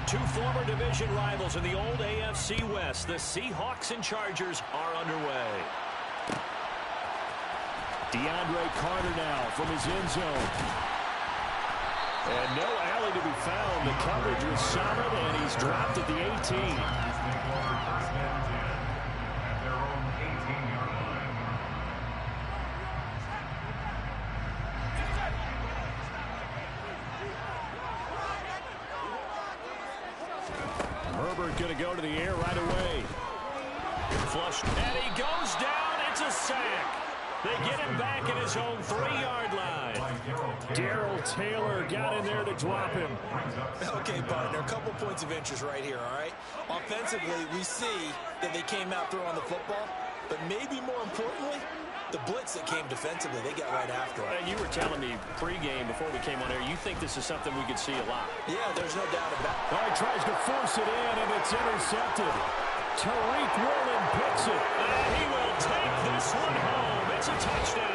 Two former division rivals in the old AFC West. The Seahawks and Chargers are underway. DeAndre Carter now from his end zone. And no alley to be found. The coverage was solid, and he's dropped at the 18. Herbert going to go to the air right away. Flushed, and he goes down. It's a sack. They get him back at his own 3-yard line. Darrell Taylor got in there to drop him. Okay, partner, a couple points of interest right here, all right? Offensively, we see that they came out throwing the football, but maybe more importantly, the blitz that came defensively, they got right after it. And you were telling me pregame before we came on air, you think this is something we could see a lot. Yeah, there's no doubt about it. All right, tries to force it in, and it's intercepted. Tariq Woolen picks it. And he will take this one home. It's a touchdown.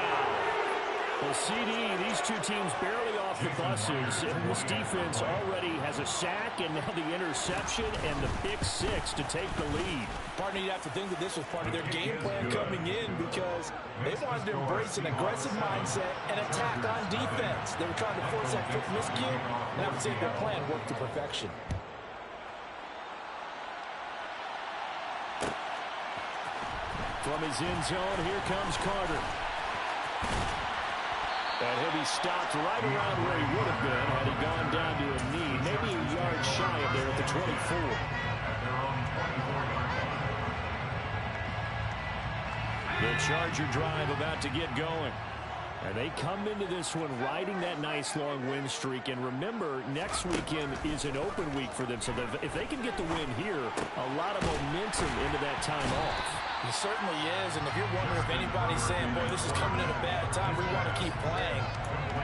Well, CD, these two teams barely off the buses, and this defense already has a sack, and now the interception and the pick-6 to take the lead. Partner, you'd have to think that this was part of their game plan coming in because they wanted to embrace an aggressive mindset and attack on defense. They were trying to force that quick miscue, and I would say their plan worked to perfection. From his end zone, here comes Carter. And he'll be stopped right around where he would have been had he gone down to a knee, maybe a yard shy of there at the 24. The Charger drive about to get going. And they come into this one riding that nice long win streak. And remember, next weekend is an open week for them. So if they can get the win here, a lot of momentum into that time off. It certainly is. And if you're wondering if anybody's saying, boy, this is coming at a bad time, we want to keep playing,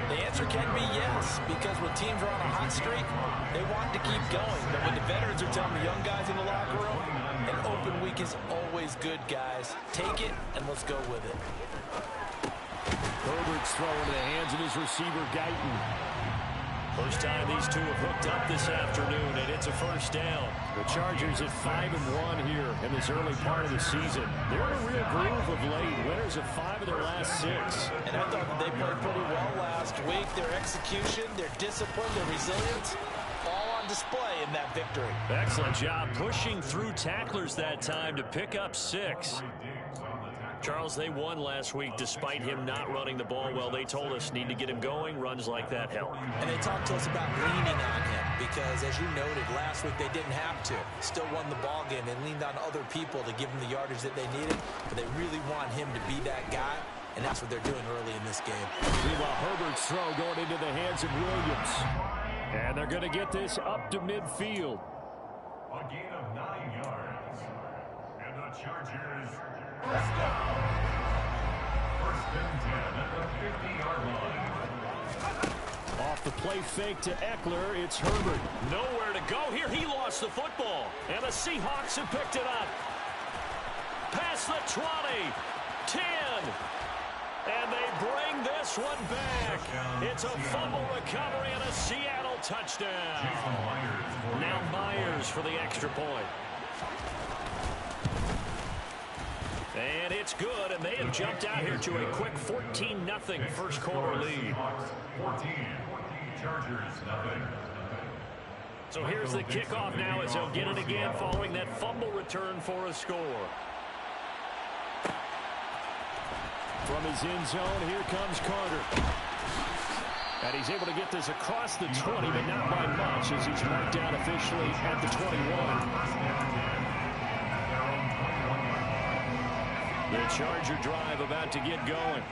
the answer can be yes. Because when teams are on a hot streak, they want to keep going. But when the veterans are telling the young guys in the locker room, an open week is always good, guys. Take it, and let's go with it. Herbert's throw into the hands of his receiver, Guyton. First time these two have hooked up this afternoon, and it's a first down. The Chargers at 5-1 here in this early part of the season. They're in a real groove of late. Winners of 5 of their last 6. And I thought that they played pretty well last week. Their execution, their discipline, their resilience, all on display in that victory. Excellent job pushing through tacklers that time to pick up 6. Charles, they won last week despite him not running the ball well. They told us need to get him going. Runs like that help. And they talked to us about leaning on him because, as you noted, last week they didn't have to. Still won the ball game. They leaned on other people to give them the yardage that they needed, but they really want him to be that guy, and that's what they're doing early in this game. Meanwhile, Herbert's throw going into the hands of Williams. And they're going to get this up to midfield. A gain of 9 yards. And the Chargers first down. First and 10 at the 50-yard line. Off the play fake to Eckler, it's Herbert. Nowhere to go here. He lost the football. And the Seahawks have picked it up. Past the 20. 10. And they bring this one back. It's a fumble recovery and a Seattle touchdown. Now Myers for the extra point. And it's good, and they have jumped out here to a quick 14-0 first quarter lead. 14, Chargers nothing. So here's the kickoff now as they'll get it again following that fumble return for a score. From his end zone, here comes Carter. And he's able to get this across the 20, but not by much as he's marked down officially at the 21. The Charger drive about to get going.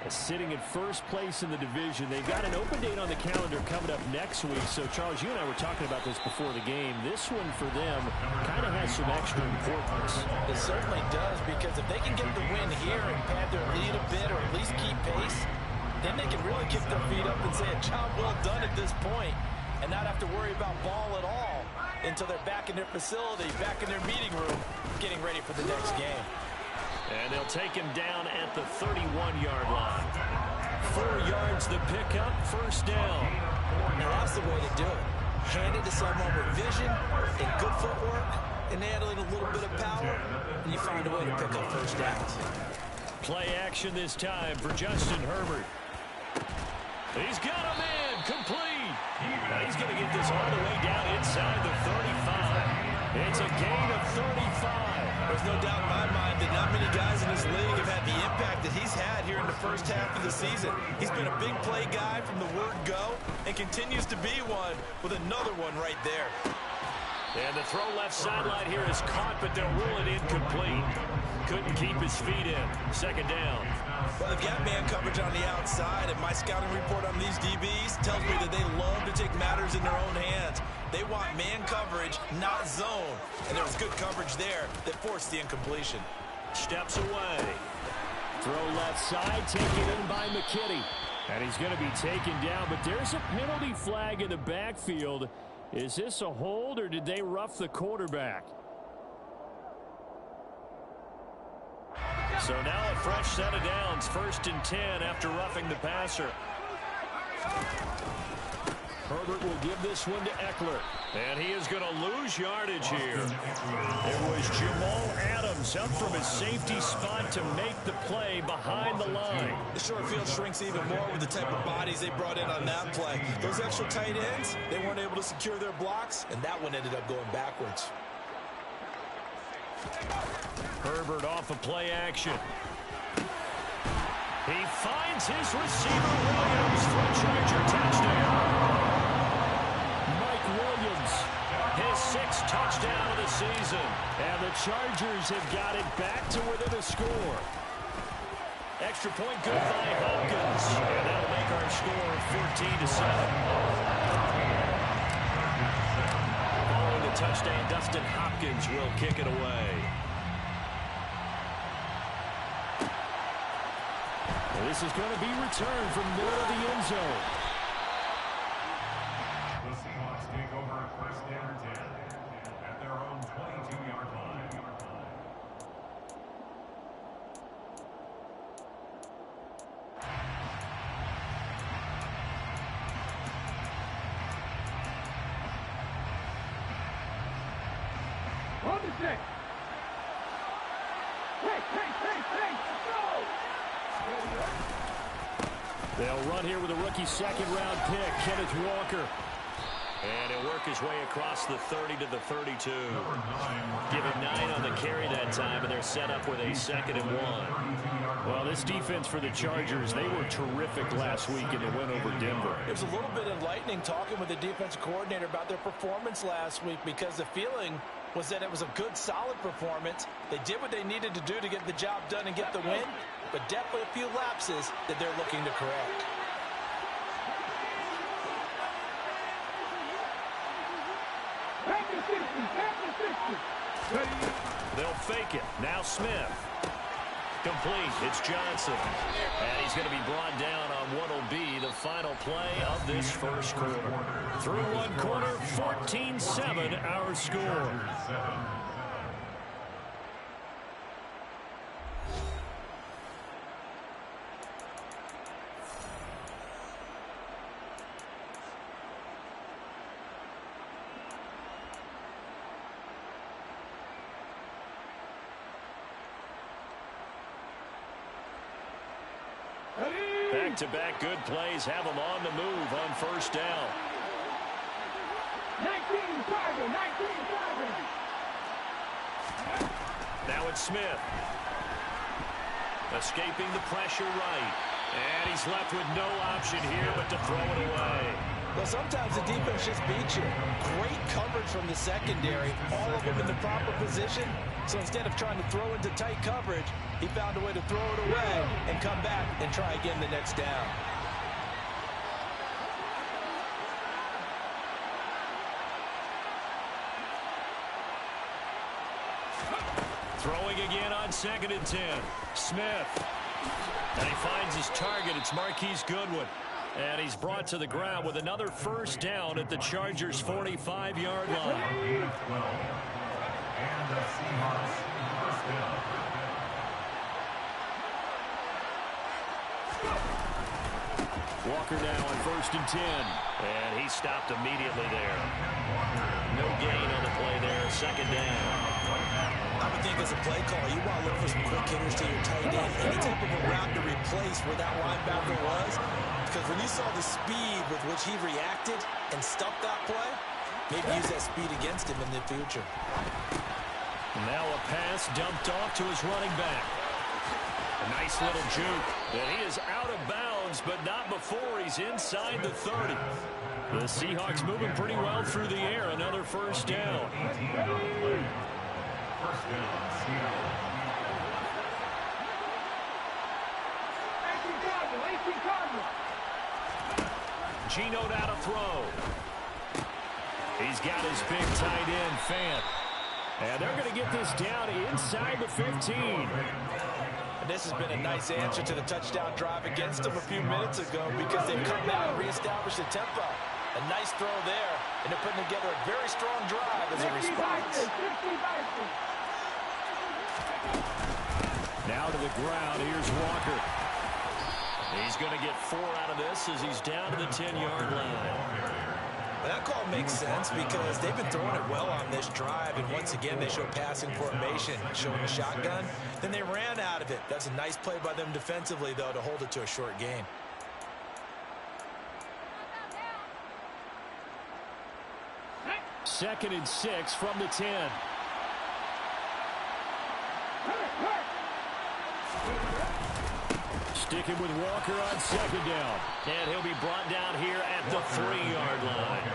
Sitting in first place in the division. They've got an open date on the calendar coming up next week. So, Charles, you and I were talking about this before the game. This one for them kind of has some extra importance. It certainly does, because if they can get the win here and pad their lead a bit or at least keep pace, then they can really kick their feet up and say a job well done at this point and not have to worry about ball at all until they're back in their facility, back in their meeting room, getting ready for the next game. And they'll take him down at the 31-yard line. 4 yards the pickup, first down. Now that's the way to do it. hand it to someone with vision and good footwork, and handling a little bit of power, and you find a way to pick up first downs. Play action this time for Justin Herbert. He's got a man complete. Now he's going to get this all the way down inside the 35. It's a gain of 35. There's no doubt in my mind that not many guys in this league have had the impact that he's had here in the first half of the season. He's been a big play guy from the word go and continues to be one with another one right there. And the throw left sideline here is caught, but they'll rule it incomplete. Couldn't keep his feet in. Second down. Well, they've got man coverage on the outside, and my scouting report on these DBs tells me that they love to take matters in their own hands. They want man coverage, not zone. And there was good coverage there that forced the incompletion. Steps away. Throw left side, taken in by McKitty. And he's going to be taken down, but there's a penalty flag in the backfield. Is this a hold, or did they rough the quarterback? So now a fresh set of downs, 1st and 10 after roughing the passer. Herbert will give this one to Eckler. And he is going to lose yardage here. It was Jamal Adams up from his safety spot to make the play behind the line. The short field shrinks even more with the type of bodies they brought in on that play. Those extra tight ends, they weren't able to secure their blocks, and that one ended up going backwards. Herbert off of play action. He finds his receiver, Williams, for a Charger touchdown. Mike Williams, his 6th touchdown of the season. And the Chargers have got it back to within a score. Extra point good by Hopkins. And that'll make our score 14-7. Following the touchdown, Dustin Hopkins will kick it away. This is going to be returned from middle of the end zone. The Seahawks take over 1st and 10 at their own 22-yard line. On the 6. Hey, go! They'll run here with a rookie 2nd-round pick, Kenneth Walker. And he'll work his way across the 30 to the 32. Give him 9 on the carry that time, and they're set up with a 2nd and 1. Well, this defense for the Chargers, they were terrific last week in the win over Denver. It was a little bit enlightening talking with the defensive coordinator about their performance last week, because the feeling was that it was a good, solid performance. They did what they needed to do to get the job done and get the win, but definitely a few lapses that they're looking to correct. They'll fake it. Now Smith. Complete. It's Johnson. And he's going to be brought down on what will be the final play of this first quarter. Through one quarter, 14-7 our score. Back-to-back good plays have them on the move on 1st down. 19 target. Now it's Smith. Escaping the pressure right. And he's left with no option here but to throw it away. Well, sometimes the defense just beats you. Great coverage from the secondary, all of them in the proper position. So instead of trying to throw into tight coverage, he found a way to throw it away and come back and try again the next down. Throwing again on 2nd and 10. Smith. And he finds his target. It's Marquise Goodwin. And he's brought to the ground with another 1st down at the Chargers' 45-yard line. And the Seahawks 1st down. Walker now on 1st and 10. And he stopped immediately there. No gain on the play there. 2nd down. I would think as a play call, you want to look for some quick hitters to your tight end. Any type of a route to replace where that linebacker was. Because when you saw the speed with which he reacted and stuffed that play, maybe use that speed against him in the future. Now a pass dumped off to his running back. A nice little juke. And he is out of bounds, but not before he's inside the 30. The Seahawks moving pretty well through the air. Another 1st down. First down, Seattle. Geno now to throw. He's got his big tight end, Fant. And they're going to get this down inside the 15. And this has been a nice answer to the touchdown drive against them a few minutes ago because they've come out and reestablished the tempo. A nice throw there, and they're putting together a very strong drive as a response. Now to the ground. Here's Walker. He's going to get 4 out of this as he's down to the 10-yard line. Well, that call makes sense because they've been throwing it well on this drive, and once again they show passing formation, showing the shotgun. Then they ran out of it. That's a nice play by them defensively, though, to hold it to a short gain. Second and 6 from the 10. Sticking with Walker on 2nd down. And he'll be brought down here at the 3-yard line.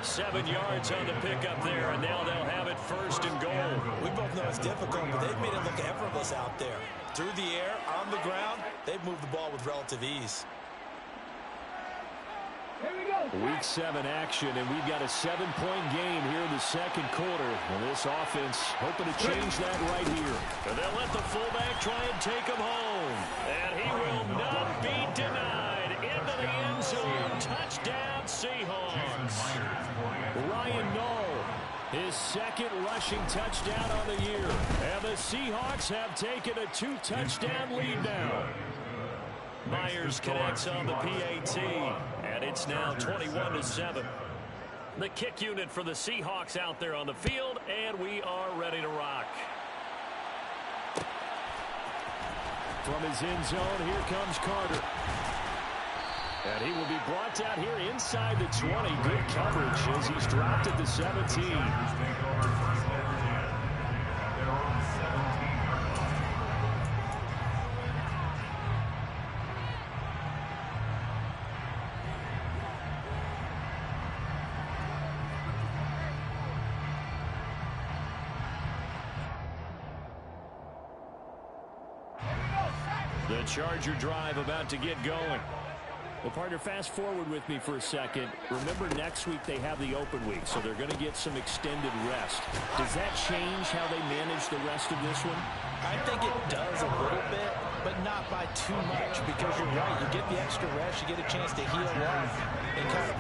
7 yards on the pickup there, and now they'll have it 1st and goal. We both know it's difficult, but they've made it look effortless out there. Through the air, on the ground, they've moved the ball with relative ease. Week 7 action, and we've got a 7-point game here in the 2nd quarter. And this offense hoping to change that right here. And they'll let the fullback try and take him home. And he will not be denied. Into the end zone. Touchdown, Seahawks. Ryan Knoll, his 2nd rushing touchdown on the year. And the Seahawks have taken a 2-touchdown lead now. Myers connects on the PAT, and it's now 21-7. The kick unit for the Seahawks out there on the field, and we are ready to rock. From his end zone, here comes Carter. And he will be brought down here inside the 20. Good coverage as he's dropped at the 17. The Charger drive about to get going. Well, partner, fast forward with me for a second. Remember, next week they have the open week, so they're going to get some extended rest. Does that change how they manage the rest of this one? I think it does a little bit, but not by too much, because you're right. You get the extra rest, you get a chance to heal up and kind of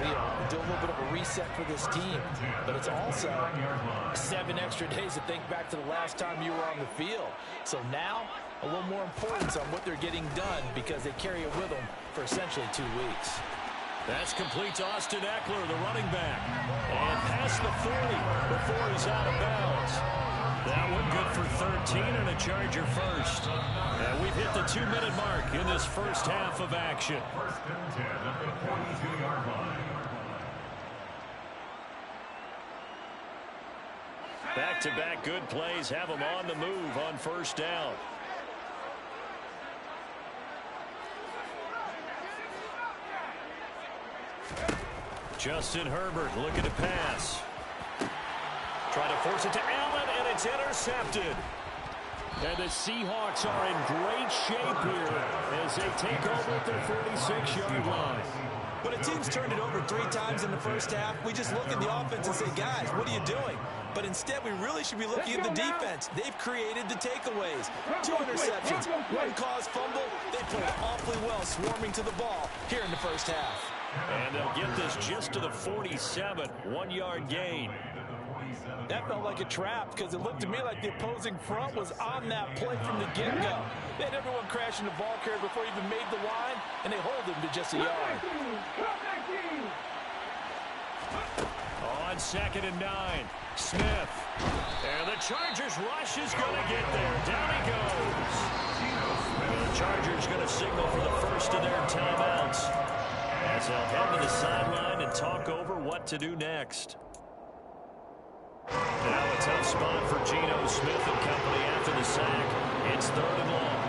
do a little bit of a reset for this team. But it's also 7 extra days to think back to the last time you were on the field. So now, a little more importance on what they're getting done because they carry it with them for essentially 2 weeks. That's complete to Austin Eckler, the running back. And past the 40 before he's out of bounds. That one good for 13 and a Charger first. And we've hit the 2-minute mark in this first half of action. 1st and 10 at the 42-yard line. Back-to-back good plays have them on the move on 1st down. Justin Herbert looking to pass. Trying to force it to Allen, and it's intercepted. And the Seahawks are in great shape here as they take over at their 46-yard line. When a team's turned it over 3 times in the first half, we just look at the offense and say, guys, what are you doing? But instead, we really should be looking at the defense. They've created the takeaways. 2 interceptions, 1 caused fumble. They played awfully well swarming to the ball here in the first half. And they'll get this just to the 47, 1-yard gain. That felt like a trap because it looked to me like the opposing front was on that play from the get-go. They had everyone crashing the ball carrier before he even made the line, and they hold him to just a yard. On 2nd and 9, Smith. And the Chargers rush is going to get there. Down he goes. And the Chargers going to signal for the first of their timeouts as they'll head to the sideline and talk over what to do next. Now a tough spot for Geno Smith and company after the sack. It's 3rd and long.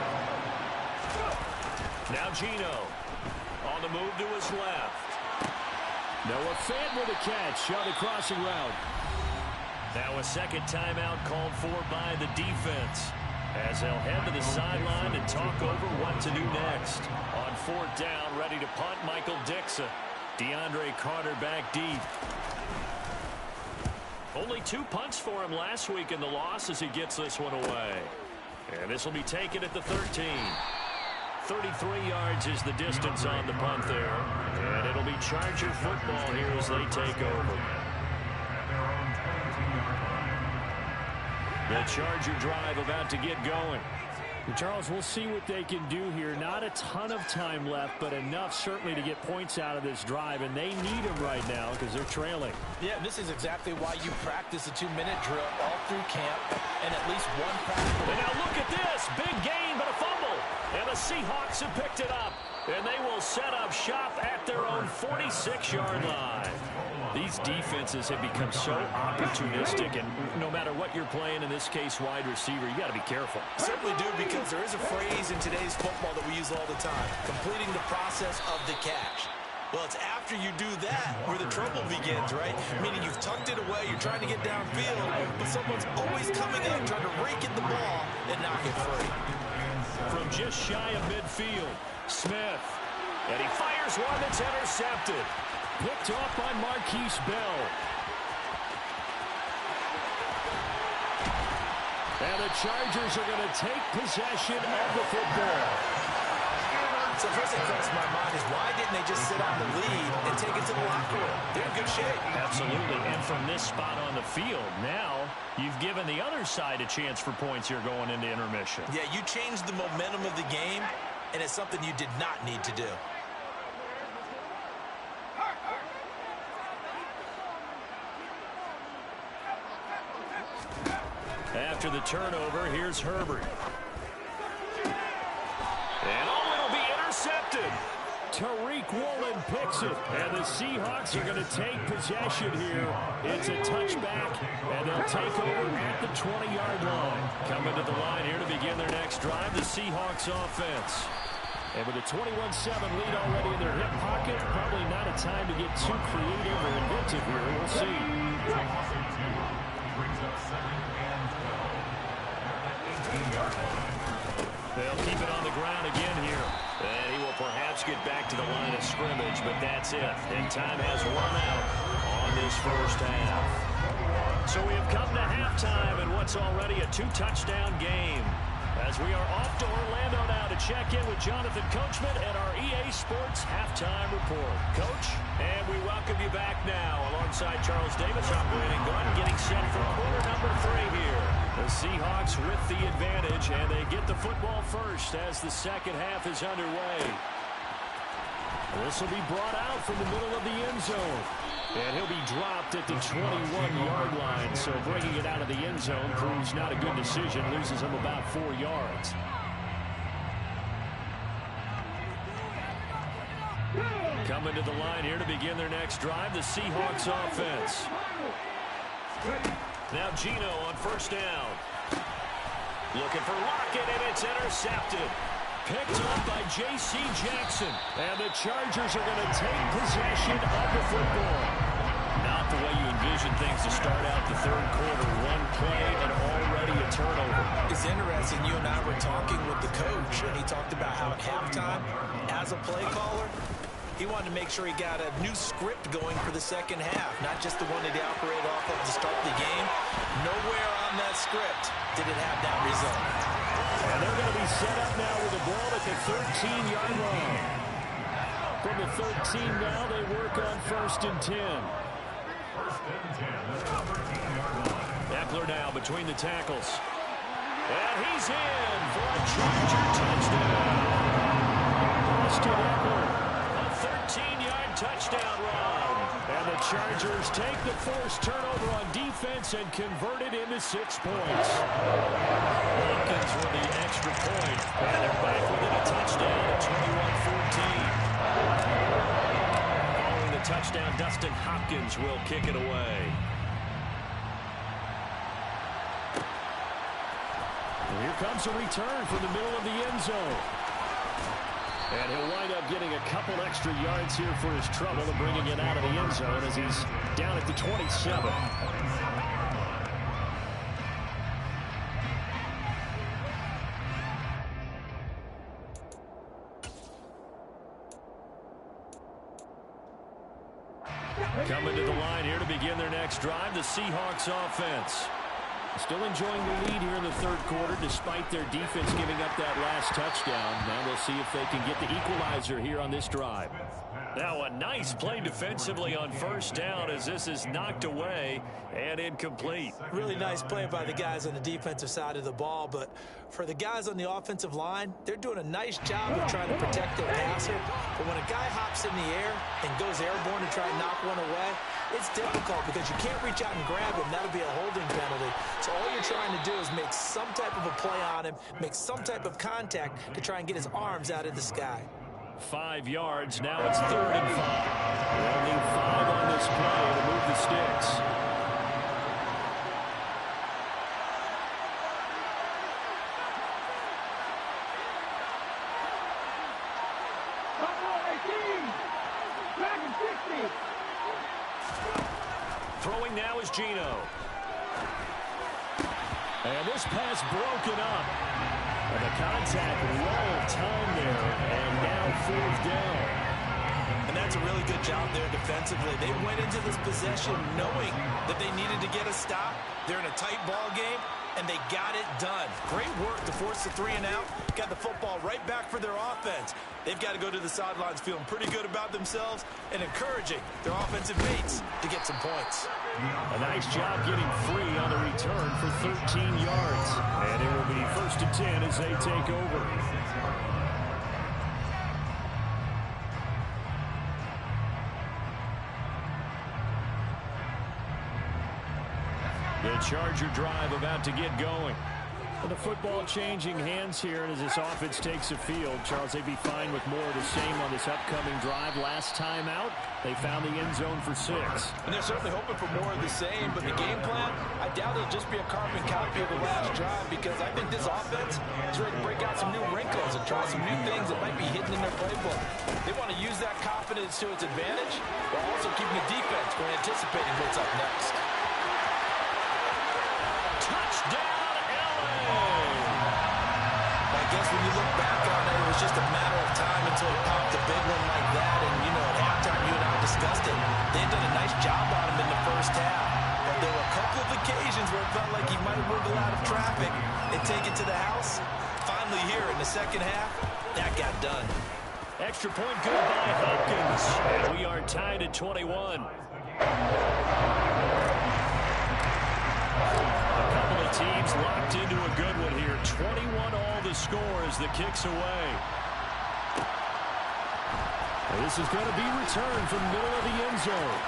Now Geno on the move to his left. Noah Fant with a catch on the crossing route. Now a second timeout called for by the defense as they'll head to the sideline and talk over what to do next. On 4th down, ready to punt, Michael Dixon. DeAndre Carter back deep. Only 2 punts for him last week in the loss as he gets this one away. And this will be taken at the 13. 33 yards is the distance on the punt there. And it'll be Charger football here as they take over. The Charger drive about to get going. And Charles, we'll see what they can do here. Not a ton of time left, but enough certainly to get points out of this drive, and they need them right now because they're trailing. Yeah, this is exactly why you practice a 2-minute drill all through camp and at least one practice. And now look at this. Big gain, but a fumble. And the Seahawks have picked it up. And they will set up shop at their own 46-yard line. These defenses have become so opportunistic, and no matter what you're playing, in this case wide receiver, you got to be careful. Certainly do, because there is a phrase in today's football that we use all the time, completing the process of the catch. Well, it's after you do that where the trouble begins, right? Meaning you've tucked it away, you're trying to get downfield, but someone's always coming up trying to rake at the ball and knock it free. From just shy of midfield, Smith. And he fires one that's intercepted. Picked off by Marquise Bell. And the Chargers are going to take possession of the football. So first thing crossed my mind is, why didn't they just sit on the lead and take it to the locker room? They're in good shape. Absolutely. And from this spot on the field, now you've given the other side a chance for points here going into intermission. Yeah, you changed the momentum of the game, and it's something you did not need to do. After the turnover, here's Herbert. And it'll be intercepted. Tariq Woolen picks it, and the Seahawks are going to take possession here. It's a touchback, and they'll take over at the 20-yard line. Coming to the line here to begin their next drive, the Seahawks offense. And with a 21-7 lead already in their hip pocket, probably not a time to get too creative or inventive here. We'll see. They'll keep it on the ground again here. And he will perhaps get back to the line of scrimmage, but that's it. And time has run out on this first half. So we have come to halftime in what's already a 2-touchdown game. As we are off to Orlando now to check in with Jonathan Coachman and our EA Sports Halftime Report. Coach, and we welcome you back now alongside Charles Davis operating gun, getting set for quarter number 3 here. The Seahawks with the advantage, and they get the football first as the second half is underway. This will be brought out from the middle of the end zone. And he'll be dropped at the 21-yard line. So bringing it out of the end zone proves not a good decision. Loses him about 4 yards. Coming to the line here to begin their next drive, the Seahawks offense. Now Geno on first down. Looking for Lockett, and it's intercepted. Picked up by J.C. Jackson. And the Chargers are going to take possession of the football. Not the way you envision things to start out the third quarter. One play and already a turnover. It's interesting. You and I were talking with the coach, and he talked about how at halftime, as a play caller, he wanted to make sure he got a new script going for the second half, not just the one that he operated off of to start the game. Nowhere on that script did it have that result. And they're going to be set up now with the ball at the 13-yard line. From the 13 now, they work on 1st and 10. First and 10 at the 13-yard line. Eckler now between the tackles. And he's in for a Charger touchdown. Austin Eckler, a 13-yard touchdown run. And the Chargers take the forced turnover on defense and convert it into 6 points. Hopkins for the extra point. And they're back within a touchdown at 21-14. Following the touchdown, Dustin Hopkins will kick it away. And here comes a return from the middle of the end zone. And he'll wind up getting a couple extra yards here for his trouble and bringing it out of the end zone as he's down at the 27. Coming to the line here to begin their next drive, the Seahawks offense. Still enjoying the lead here in the third quarter despite their defense giving up that last touchdown. Now we'll see if they can get the equalizer here on this drive. Now a nice play defensively on first down as this is knocked away and incomplete. Really nice play by the guys on the defensive side of the ball, but for the guys on the offensive line, they're doing a nice job of trying to protect their passer. But when a guy hops in the air and goes airborne to try and knock one away, it's difficult because you can't reach out and grab him. That'll be a holding penalty. So all you're trying to do is make some type of a play on him, make some type of contact to try and get his arms out of the sky. 5 yards. Now it's 3rd and 5. They'll need 5 on this play to move the sticks. Throwing now is Geno. And this pass broken up. And the contact, well timed there, and now 4th down. And that's a really good job there defensively. They went into this possession knowing that they needed to get a stop. They're in a tight ball game, and they got it done. Great work to force the 3 and out. Got the football right back for their offense. They've got to go to the sidelines feeling pretty good about themselves and encouraging their offensive mates to get some points. A nice job getting free on the return for 13 yards. And it will be 1st and 10 as they take over. The Charger drive about to get going. And the football changing hands here, and as this offense takes the field, Charles, they'd be fine with more of the same on this upcoming drive. Last time out, they found the end zone for 6. And they're certainly hoping for more of the same, but the game plan, I doubt it'll just be a carbon copy of the last drive because I think this offense is ready to break out some new wrinkles and try some new things that might be hidden in their playbook. They want to use that confidence to its advantage while also keeping the defense from anticipating what's up next. Touchdown! I guess when you look back on it, it was just a matter of time until he popped a big one like that. And, you know, at halftime, you and I discussed it. They had done a nice job on him in the first half. But there were a couple of occasions where it felt like he might have wiggled out of traffic and take it to the house. Finally here in the second half, that got done. Extra point good by Hopkins. And we are tied at 21. Teams locked into a good one here. 21 all the score as the kick's away. And this is going to be returned from the middle of the end zone.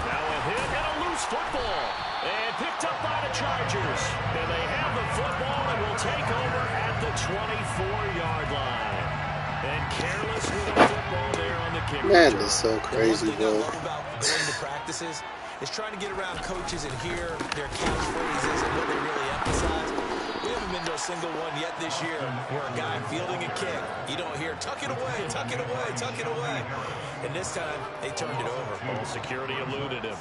Now a hit and a loose football. And picked up by the Chargers. And they have the football and will take over at the 24-yard line. And careless with the football there on the kick. Man, that's so crazy, bro. One thing I love about going to practices is trying to get around coaches and hear their catchphrases and what they really emphasize. We haven't been to a single one yet this year where a guy fielding a kick, you don't hear, tuck it away, tuck it away, tuck it away. And this time, they turned it over. Well, security eluded him.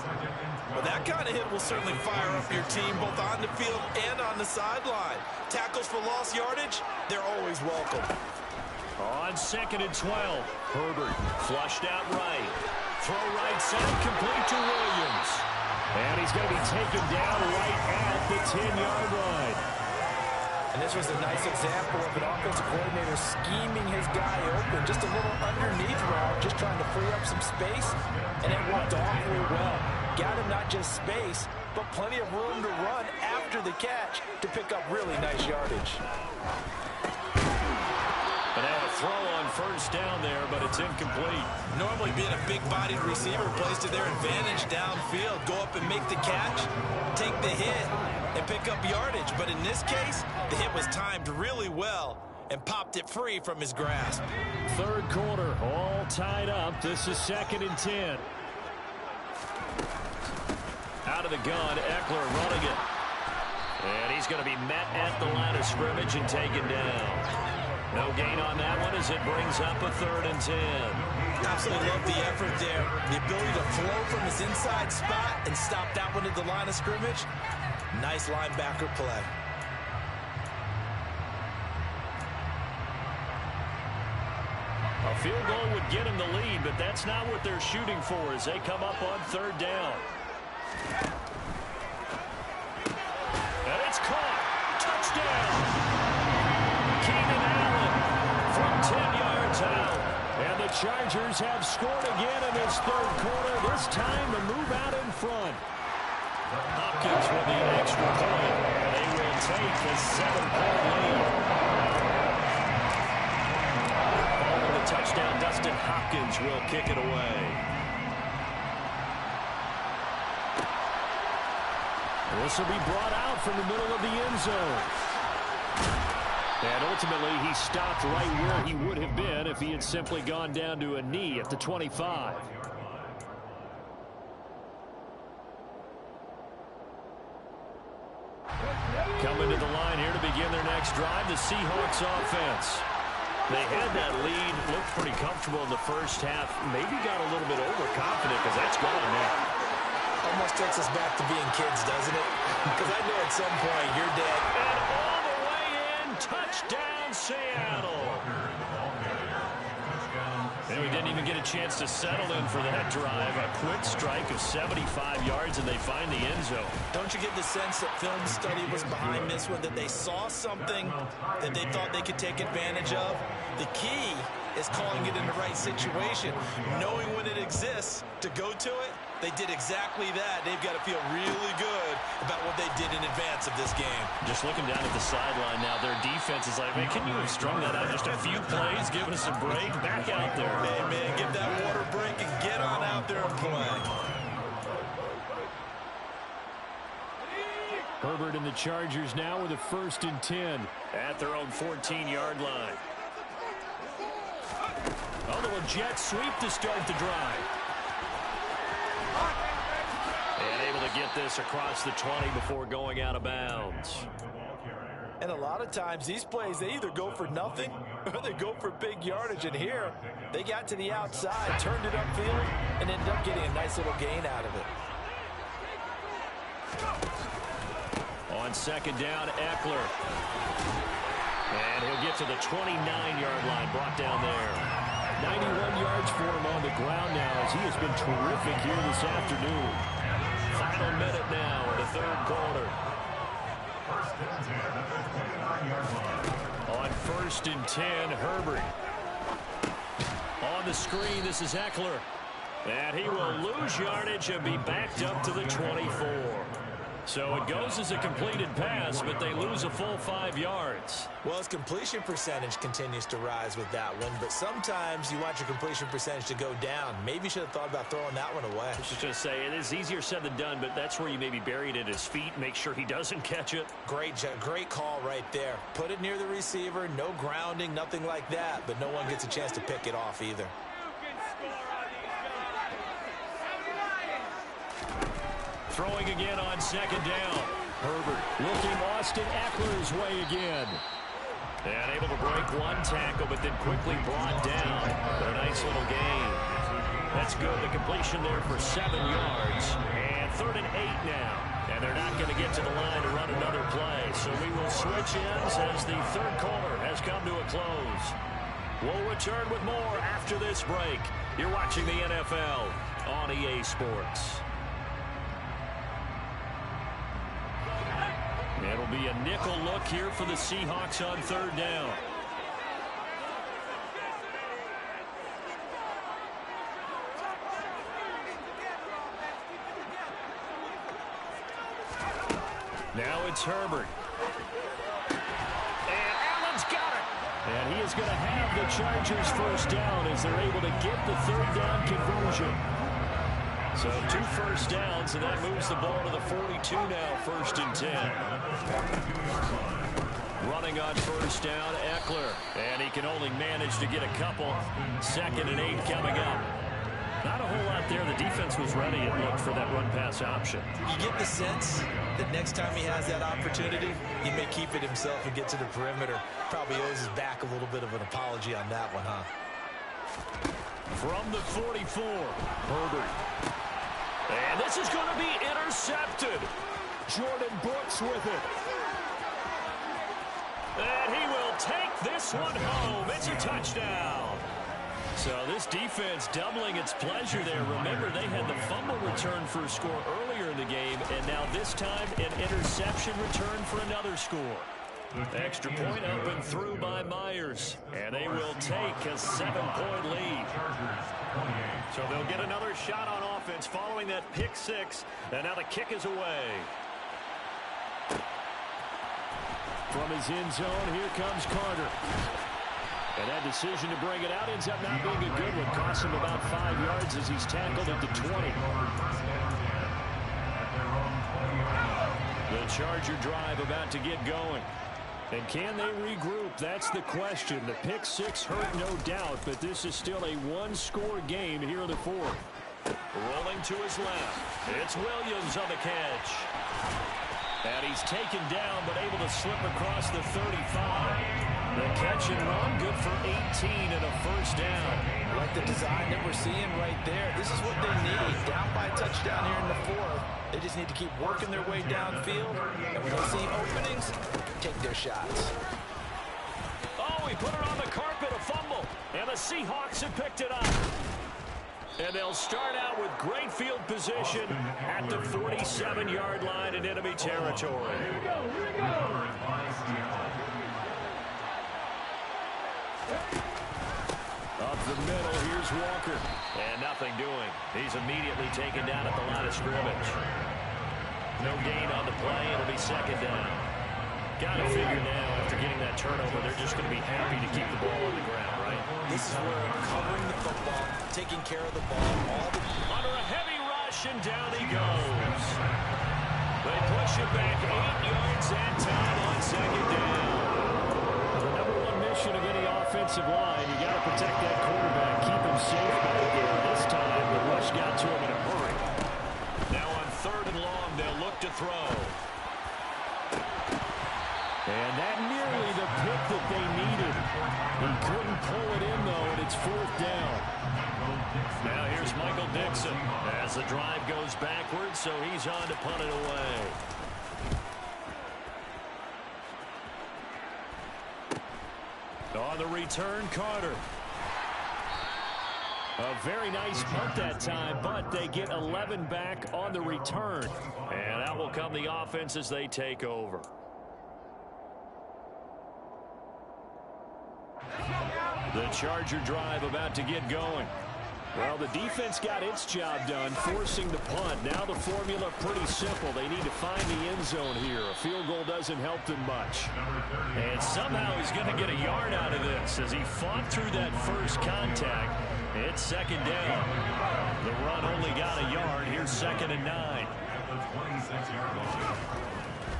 Well, that kind of hit will certainly fire up your team both on the field and on the sideline. Tackles for lost yardage, they're always welcome. On 2nd and 12, Herbert flushed out right. Throw right side, complete to Williams. And he's going to be taken down right at the 10-yard line. And this was a nice example of an offensive coordinator scheming his guy open. Just a little underneath route, just trying to free up some space. And it worked awfully well. got him not just space, but plenty of room to run after the catch to pick up really nice yardage. But now a throw on first down there, but it's incomplete. Normally being a big-bodied receiver plays to their advantage downfield. Go up and make the catch, take the hit, and pick up yardage. But in this case, the hit was timed really well and popped it free from his grasp. Third quarter, all tied up. This is 2nd and 10. Out of the gun, Eckler running it. And he's going to be met at the line of scrimmage and taken down. No gain on that one as it brings up a 3rd and 10. Absolutely love the effort there. The ability to flow from his inside spot and stop that one at the line of scrimmage. Nice linebacker play. A field goal would get him the lead, but that's not what they're shooting for as they come up on 3rd down. And it's caught. Touchdown. Keenan Allen from 10 yards out. And the Chargers have scored again in this 3rd quarter. This time to move out in front. Hopkins with the extra point. They will take the 7-point lead. Following the touchdown, Dustin Hopkins will kick it away. This will be brought out from the middle of the end zone. And ultimately, he stopped right where he would have been if he had simply gone down to a knee at the 25. Coming to the line here to begin their next drive, the Seahawks offense. They had that lead, looked pretty comfortable in the first half, maybe got a little bit overconfident because that's gone now. Almost takes us back to being kids, doesn't it? Because I know at some point you're dead. And all the way in, touchdown Seattle. And we didn't even get a chance to settle in for that drive. A quick strike of 75 yards, and they find the end zone. Don't you get the sense that film study was behind this one, that they saw something that they thought they could take advantage of? The key is calling it in the right situation, knowing when it exists to go to it. They did exactly that. They've got to feel really good about what they did in advance of this game. Just looking down at the sideline now, their defense is like, man, can you have strung that out just a few plays, give us a break, back out there. Hey, man, give that water break and get on out there and play. Herbert and the Chargers now with a 1st and 10 at their own 14-yard line. A little jet sweep to start the drive. And able to get this across the 20 before going out of bounds. And a lot of times these plays, they either go for nothing or they go for big yardage. And here, they got to the outside, turned it upfield, and ended up getting a nice little gain out of it. On 2nd down, Eckler. And he'll get to the 29-yard line, brought down there. 91 yards for him on the ground now as he has been terrific here this afternoon. Final minute now in the 3rd quarter. On 1st and 10, Herbert. On the screen, this is Eckler. And he will lose yardage and be backed up to the 24. So it goes as a completed pass, but they lose a full 5 yards. Well, his completion percentage continues to rise with that one, but sometimes you want your completion percentage to go down. Maybe you should have thought about throwing that one away. I was just going to say, it is easier said than done, but that's where you maybe bury it at his feet, make sure he doesn't catch it. Great call right there. Put it near the receiver, no grounding, nothing like that, but no one gets a chance to pick it off either. Throwing again on 2nd down. Herbert looking Austin Eckler's way again. And able to break one tackle, but then quickly brought down. But a nice little gain. That's good. The completion there for 7 yards. And 3rd and 8 now. And they're not going to get to the line to run another play. So we will switch ends as the 3rd quarter has come to a close. We'll return with more after this break. You're watching the NFL on EA Sports. It'll be a nickel look here for the Seahawks on 3rd down. it's Herbert. And Allen's got it. And he is going to have the Chargers first down as they're able to get the third down conversion. So 2 first downs, and that moves the ball to the 42 now, 1st and 10. Running on first down, Eckler. And he can only manage to get a couple. 2nd and 8 coming up. Not a whole lot there. The defense was ready, it looked, for that run-pass option. You get the sense that next time he has that opportunity, he may keep it himself and get to the perimeter. Probably owes his back a little bit of an apology on that one, huh? From the 44, Herbert. And this is going to be intercepted. Jordan Brooks with it. And he will take this one home. It's a touchdown. So this defense doubling its pleasure there. Remember, they had the fumble return for a score earlier in the game, and now this time an interception return for another score. Extra point up and through by Myers, and they will take a 7-point lead. So they'll get another shot on offense following that pick 6, and now the kick is away. From his end zone, here comes Carter. And that decision to bring it out ends up not being a good one. Costs him about 5 yards as he's tackled at the 20. The Charger drive about to get going. And can they regroup? That's the question. The pick 6 hurt, no doubt, but this is still a one-score game here in the 4th. Rolling to his left. It's Williams on the catch. And he's taken down, but able to slip across the 35. The catch and run, good for 18 and a first down. Like the design that we're seeing right there. This is what they need. Down by a touchdown here in the 4th. They just need to keep working their way downfield. And when they see openings, take their shots. Oh, he put it on the carpet, a fumble. And the Seahawks have picked it up. And they'll start out with great field position at the 47-yard line in enemy territory. Here we go. Up the middle, here's Walker. And nothing doing. He's immediately taken down at the line of scrimmage. No gain on the play. It'll be 2nd down. Got to figure now, after getting that turnover, they're just going to be happy to keep the ball on the ground, right? This is where covering the football, taking care of the ball, under a heavy rush, and down he goes. They push it back 8 yards and time on 2nd down. The number one mission of any offensive line, you got to protect that quarterback, keep him safe back there. This time, the rush got to him in a hurry. Now on 3rd and long, they'll look to throw. And that nearly the pick that they needed. He couldn't pull it in, though, and it's 4th down. Now here's Michael Dixon as the drive goes backwards, so he's on to punt it away. On the return, Carter. A very nice punt that time, but they get 11 back on the return. And out will come the offense as they take over. The Charger drive about to get going. Well, the defense got its job done, forcing the punt. Now the formula pretty simple. They need to find the end zone here. A field goal doesn't help them much. And somehow he's going to get a yard out of this as he fought through that first contact. It's 2nd down. The run only got a yard. Here's 2nd and 9.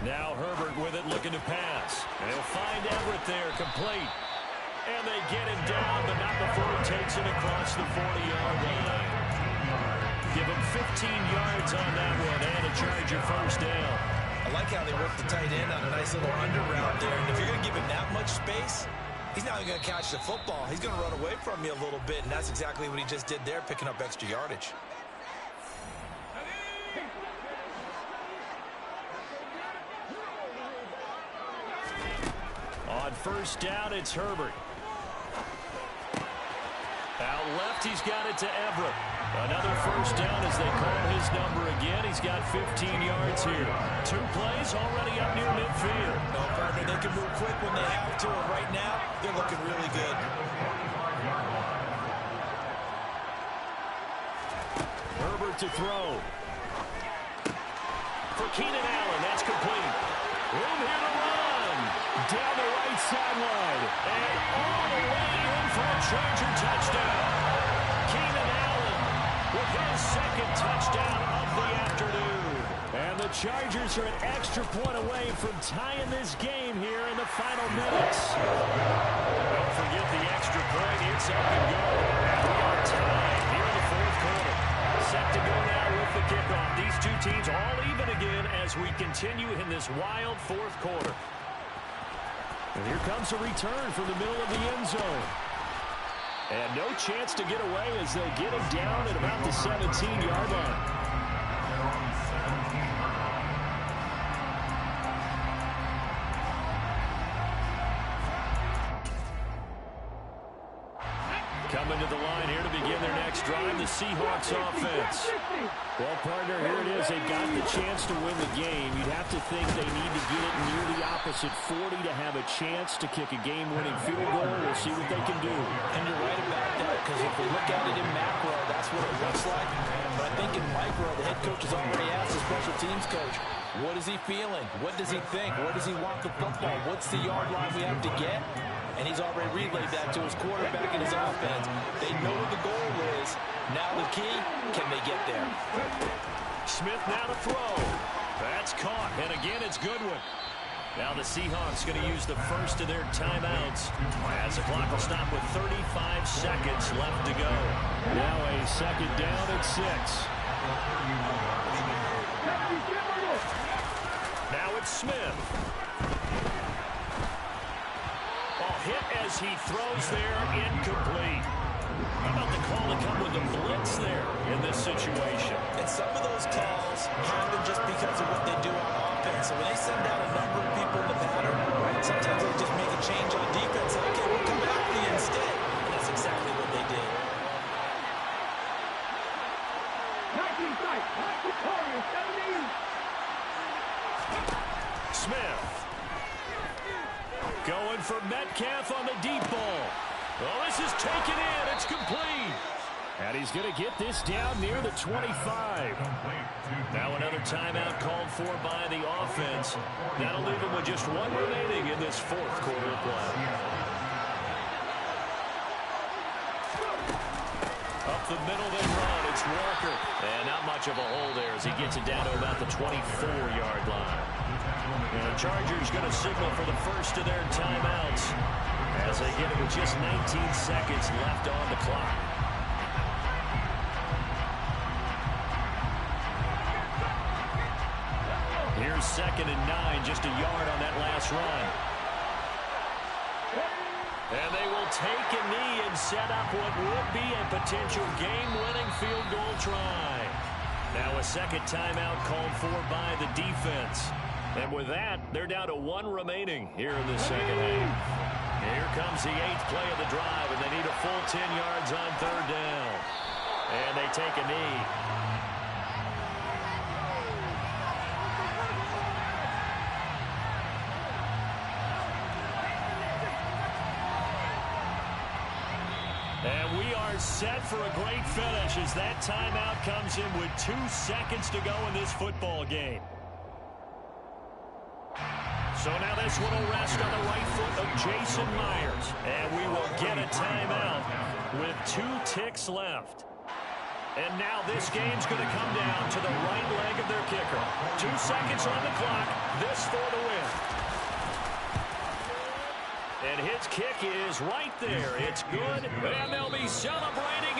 Now Herbert with it, looking to pass. They'll find Everett there, complete. And they get him down, but not before he takes it across the 40-yard line. Give him 15 yards on that one, and a Charger first down. I like how they work the tight end on a nice little under route there. And if you're going to give him that much space, he's not even going to catch the football. He's going to run away from you a little bit, and that's exactly what he just did there, picking up extra yardage. On first down, it's Herbert. Out left, he's got it to Everett. Another first down as they call his number again. He's got 15 yards here. 2 plays already up near midfield. No, partner, they can move quick when they have to, and right now, they're looking really good. Herbert to throw. For Keenan Allen, that's complete. down the right sideline. And all the way in for a Charger touchdown. Keenan Allen with his second touchdown of the afternoon. And the Chargers are an extra point away from tying this game here in the final minutes. Don't forget the extra point. It's up and go. And we are tied here in the fourth quarter. Set to go now with the kickoff. These two teams all even again as we continue in this wild fourth quarter. And here comes a return from the middle of the end zone. And no chance to get away as they'll get him down at about the 17-yard line. Coming to the line here to begin their next drive, the Seahawks offense. Well, partner, here it is. They've got the chance to win the game. You'd have to think they need to get it near the opposite 40 to have a chance to kick a game-winning field goal. We'll see what they can do. And you're right about that, because if we look at it in macro, that's what it looks like. But I think in micro, the head coach has already asked the special teams coach, what is he feeling? What does he think? Where does he want the football? What's the yard line we have to get? And he's already relayed that to his quarterback and his offense. They know what the goal is. Now the key, can they get there? Smith now to throw. That's caught. And again, it's Goodwin. Now the Seahawks going to use the first of their timeouts as the clock will stop with 35 seconds left to go. Now a second down at 6. Now it's Smith. Hit as he throws there, incomplete. How about the call to come with the blitz there in this situation? And some of those calls happen just because of what they do on offense. So when they send out a number of people in the pattern, sometimes they just make a change on defense. Okay, we'll come after you instead. And that's exactly what they did. Smith. Going for Metcalf on the deep ball. Oh, this is taken in. It's complete. And he's going to get this down near the 25. Now another timeout called for by the offense. That'll leave him with just one remaining in this fourth quarter play. Up the middle they run. It's Walker. And not much of a hole there as he gets it down to about the 24-yard line. And the Chargers going to signal for the first of their timeouts as they get it with just 19 seconds left on the clock. Here's 2nd and 9, just a yard on that last run. And they will take a knee and set up what would be a potential game-winning field goal try. Now a second timeout called for by the defense. And with that, they're down to one remaining here in the second half. Here comes the 8th play of the drive, and they need a full 10 yards on 3rd down. And they take a knee. And we are set for a great finish as that timeout comes in with 2 seconds to go in this football game. So now this one will rest on the right foot of Jason Myers. And we will get a timeout with 2 ticks left. And now this game's going to come down to the right leg of their kicker. 2 seconds on the clock. This for the win. And his kick is right there. It's good. And they'll be celebrating